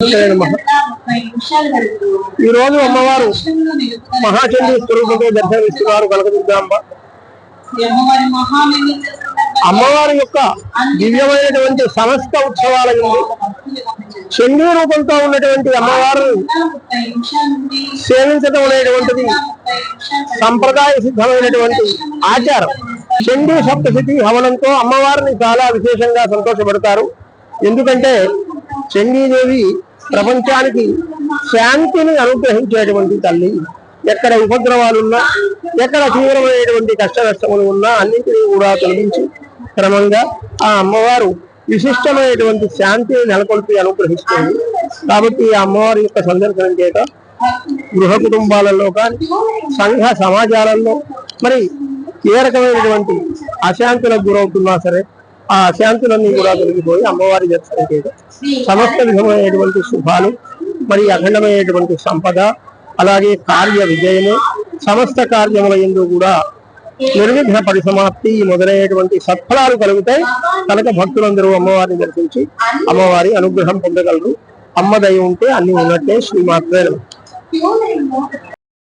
ఈ రోజు అమ్మవారు మహాచండీ స్వరూపంతో దర్శనమిస్తున్నారు కనకదుర్గాంబ. అమ్మవారి యొక్క దివ్యమైనటువంటి సమస్త ఉత్సవాల చండీ రూపంతో ఉన్నటువంటి అమ్మవారు సేవించడం అనేటువంటిది సంప్రదాయ సిద్ధమైనటువంటి ఆచారం. చండీ సప్తశతి హవనంతో అమ్మవారిని చాలా విశేషంగా సంతోషపడతారు. ఎందుకంటే చండీదేవి ప్రపంచానికి శాంతిని అనుగ్రహించేటువంటి తల్లి. ఎక్కడ ఉపద్రవాలున్నా, ఎక్కడ తీవ్రమైనటువంటి కష్ట నష్టములు ఉన్నా అన్నింటినీ కూడా తొలగించి క్రమంగా ఆ అమ్మవారు విశిష్టమైనటువంటి శాంతిని నెలకొల్పి అనుగ్రహిస్తుంది. కాబట్టి ఆ అమ్మవారి యొక్క సందర్శనం చేత గృహ కుటుంబాలలో కానీ సంఘ సమాజాలలో మరి ఏ రకమైనటువంటి అశాంతులకు గురవుతున్నా సరే ఆ అశాంతులన్నీ కూడా తొలగిపోయి అమ్మవారి దర్శనం చేత సమస్త విధమైనటువంటి శుభాలు, మరి అఖండమైనటువంటి సంపద, అలాగే కార్య విజయము, సమస్త కార్యముల యందు కూడా నిర్విఘ్న పరిసమాప్తి మొదలైనటువంటి సత్ఫలాలు కలుగుతాయి. కనుక భక్తులందరూ అమ్మవారిని దర్శించి అమ్మవారి అనుగ్రహం పొందగలరు. అమ్మ దయ ఉంటే అన్ని ఉన్నట్టే. శ్రీమాత్రే నమః.